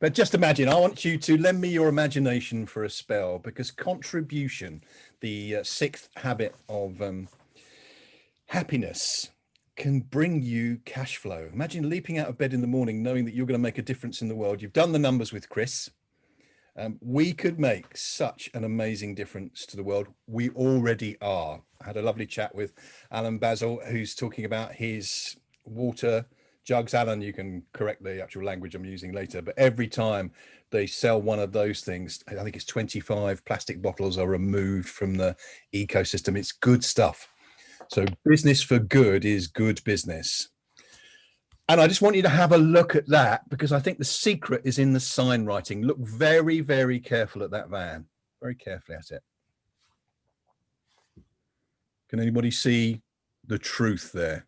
But just imagine, I want you to lend me your imagination for a spell, because contribution, the sixth habit of happiness, can bring you cash flow. Imagine leaping out of bed in the morning knowing that you're going to make a difference in the world. You've done the numbers with Chris. We could make such an amazing difference to the world. We already are. I had a lovely chat with Alan Basil, who's talking about his water jugs. Alan, you can correct the actual language I'm using later, but every time they sell one of those things, I think it's 25 plastic bottles are removed from the ecosystem. It's good stuff. So business for good is good business. And I just want you to have a look at that, because I think the secret is in the sign writing. Look very, very careful at that van, very carefully at it. Can anybody see the truth there?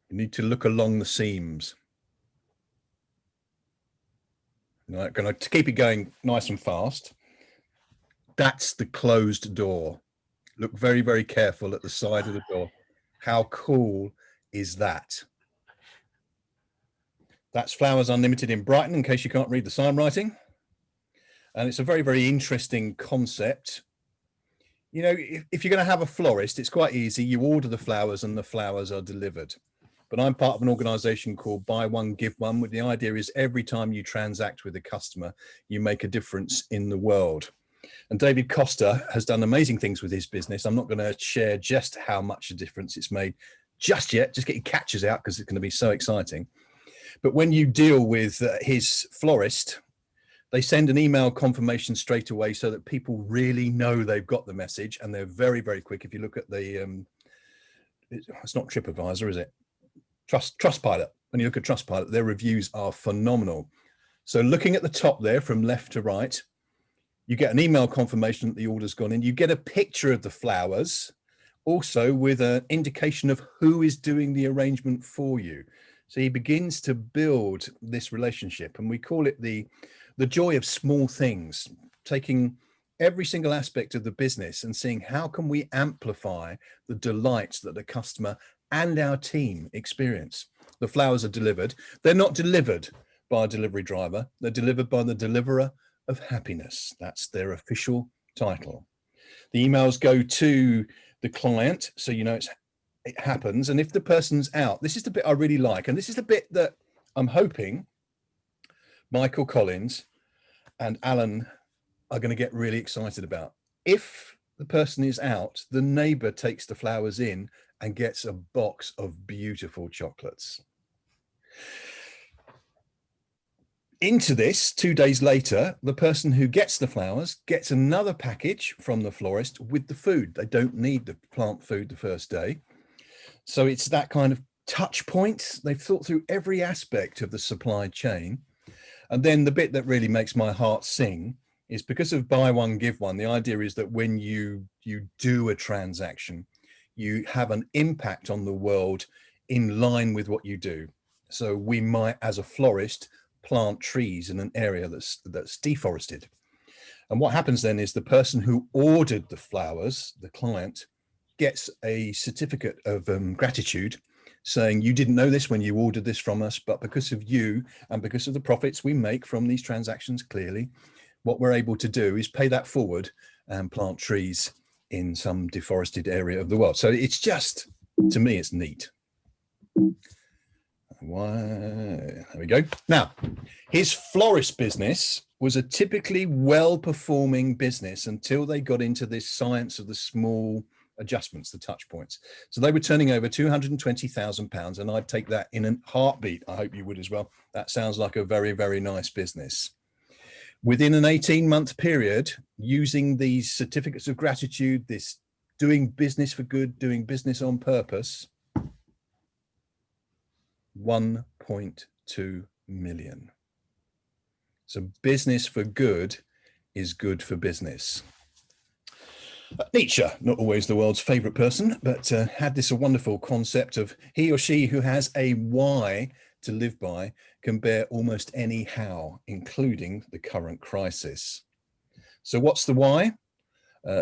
You need to look along the seams. Right, going to keep it going nice and fast. That's the closed door. Look very, very careful at the side of the door. How cool is that? That's Flowers Unlimited in Brighton, in case you can't read the sign writing. And it's a very, very interesting concept. You know, if you're going to have a florist, it's quite easy. You order the flowers and the flowers are delivered. But I'm part of an organization called Buy One, Give One, where the idea is every time you transact with a customer, you make a difference in the world. And David Costa has done amazing things with his business. I'm not going to share just how much a difference it's made just yet. Just get your catches out, because it's going to be so exciting. But when you deal with his florist, they send an email confirmation straight away so that people really know they've got the message, and they're very, very quick. If you look at the, it's not TripAdvisor, is it? Trustpilot. When you look at Trustpilot, their reviews are phenomenal. So looking at the top there from left to right, you get an email confirmation that the order's gone in. You get a picture of the flowers, also with an indication of who is doing the arrangement for you. So he begins to build this relationship, and we call it the joy of small things, taking every single aspect of the business and seeing how can we amplify the delights that the customer and our team experience. The flowers are delivered. They're not delivered by a delivery driver. They're delivered by the deliverer of happiness. That's their official title. The emails go to the client, so you know it happens. And if the person's out, this is the bit I really like, and this is the bit that I'm hoping Michael Collins and Alan are going to get really excited about. If the person is out, the neighbor takes the flowers in and gets a box of beautiful chocolates. Into this, 2 days later, the person who gets the flowers gets another package from the florist with the food. They don't need the plant food the first day. So it's that kind of touch point. They've thought through every aspect of the supply chain. And then the bit that really makes my heart sing is, because of Buy One, Give One, the idea is that when you do a transaction, you have an impact on the world in line with what you do. So we might, as a florist, plant trees in an area that's deforested. And what happens then is the person who ordered the flowers, the client, gets a certificate of gratitude saying, you didn't know this when you ordered this from us, but because of you and because of the profits we make from these transactions, clearly, what we're able to do is pay that forward and plant trees in some deforested area of the world. So it's just, to me, it's neat. There we go. Now, his florist business was a typically well-performing business until they got into this science of the small adjustments, the touch points. So they were turning over £220,000, and I'd take that in a heartbeat. I hope you would as well. That sounds like a very, very nice business. Within an 18-month period, using these certificates of gratitude, this doing business for good, doing business on purpose, 1.2 million. So business for good is good for business. Nietzsche, not always the world's favorite person, but had this wonderful concept of he or she who has a why to live by can bear almost any how, including the current crisis. So what's the why?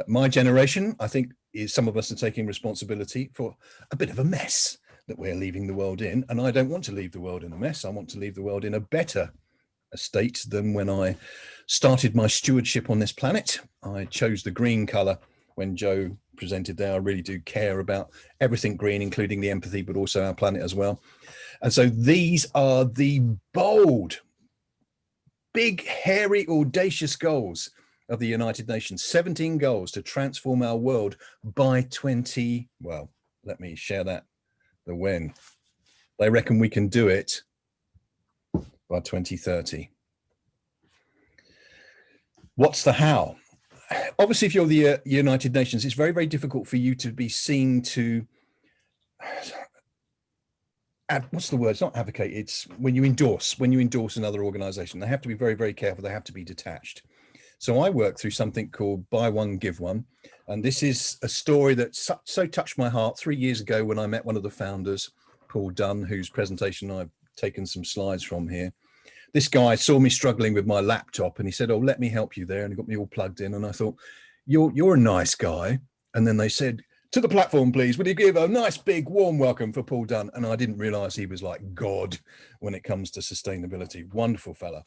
My generation, I think, is some of us are taking responsibility for a bit of a mess that we're leaving the world in. And I don't want to leave the world in a mess. I want to leave the world in a better state than when I started my stewardship on this planet. I chose the green color when Joe presented there. I really do care about everything green, including the empathy, but also our planet as well. And so these are the bold, big, hairy, audacious goals of the United Nations. 17 goals to transform our world by well, let me share that, the when. They reckon we can do it by 2030. What's the how? Obviously, if you're the United Nations, it's very, very difficult for you to be seen to, what's the word? It's not advocate. It's when you endorse another organization. They have to be very, very careful. They have to be detached. So I work through something called Buy One, Give One. And this is a story that so touched my heart 3 years ago when I met one of the founders, Paul Dunn, whose presentation I've taken some slides from here. This guy saw me struggling with my laptop and he said, oh, let me help you there. And he got me all plugged in. And I thought, you're a nice guy. And then they said, to the platform, please, would you give a nice, big, warm welcome for Paul Dunn? And I didn't realize he was like God when it comes to sustainability. Wonderful fella.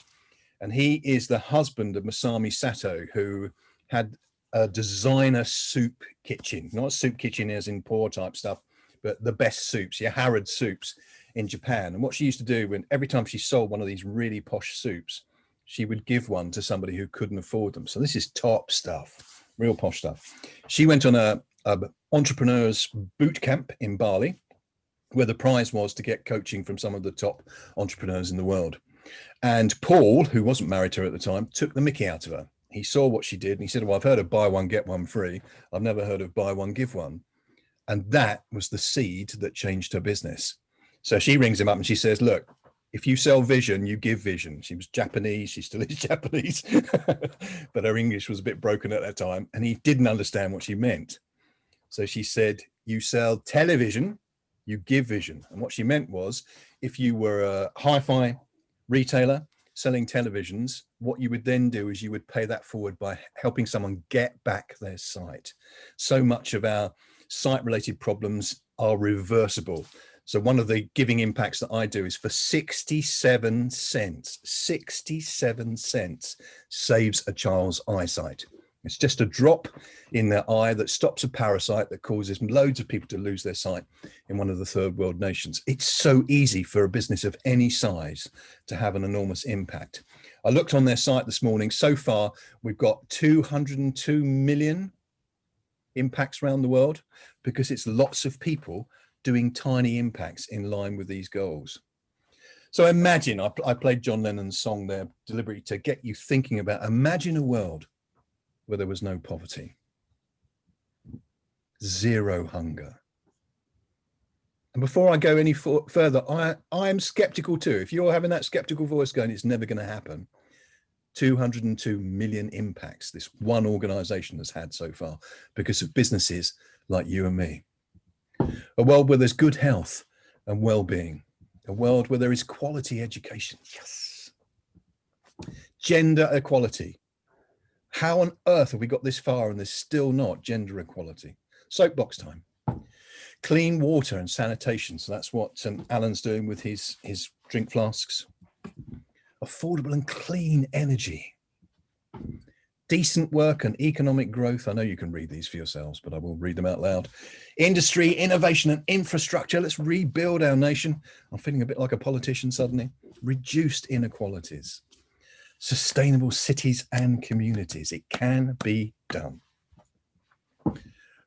And he is the husband of Masami Sato, who had a designer soup kitchen, not a soup kitchen as in poor type stuff, but the best soups, your Harrod soups in Japan. And what she used to do, when every time she sold one of these really posh soups, she would give one to somebody who couldn't afford them. So this is top stuff, real posh stuff. She went on a entrepreneur's boot camp in Bali, where the prize was to get coaching from some of the top entrepreneurs in the world. And Paul, who wasn't married to her at the time, took the mickey out of her. He saw what she did and he said, well, I've heard of buy one, get one free. I've never heard of buy one, give one. And that was the seed that changed her business. So she rings him up and she says, look, if you sell vision, you give vision. She was Japanese. She still is Japanese, but her English was a bit broken at that time. And he didn't understand what she meant. So she said, you sell television, you give vision. And what she meant was, if you were a hi-fi retailer selling televisions, what you would then do is you would pay that forward by helping someone get back their sight. So much of our sight-related problems are reversible. So one of the giving impacts that I do is for 67 cents, 67 cents saves a child's eyesight. It's just a drop in their eye that stops a parasite that causes loads of people to lose their sight in one of the third world nations. It's so easy for a business of any size to have an enormous impact. I looked on their site this morning. So far, we've got 202 million impacts around the world because it's lots of people doing tiny impacts in line with these goals. So imagine, I played John Lennon's song there deliberately to get you thinking about, imagine a world where there was no poverty, zero hunger. And before I go any further, I am skeptical too. If you're having that skeptical voice going, it's never going to happen. 202 million impacts this one organization has had so far because of businesses like you and me. A world where there's good health and well-being. A world where there is quality education. Yes. Gender equality. How on earth have we got this far and there's still not gender equality? Soapbox time. Clean water and sanitation. So that's what Alan's doing with his drink flasks. Affordable and clean energy. Decent work and economic growth. I know you can read these for yourselves, but I will read them out loud. Industry, innovation and infrastructure. Let's rebuild our nation. I'm feeling a bit like a politician suddenly. Reduced inequalities. Sustainable cities and communities. It can be done.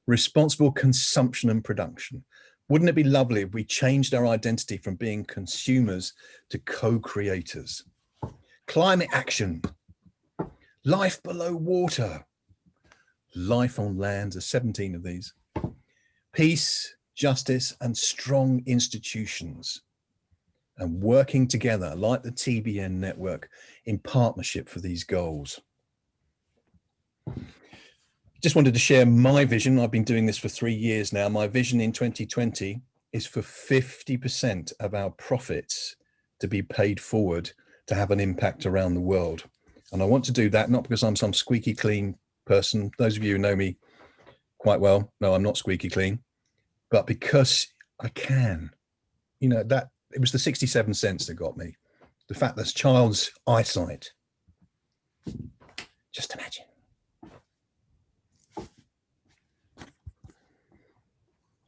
Responsible consumption and production. Wouldn't it be lovely if we changed our identity from being consumers to co-creators? Climate action. Life below water. Life on land. There's 17 of these. Peace, justice, and strong institutions. And working together like the TBN network in partnership for these goals. Just wanted to share my vision. I've been doing this for 3 years now. My vision in 2020 is for 50% of our profits to be paid forward to have an impact around the world. And I want to do that, not because I'm some squeaky clean person. Those of you who know me quite well know I'm not squeaky clean, but because I can. you know, that it was the 67 cents that got me. The fact that's child's eyesight. Just imagine.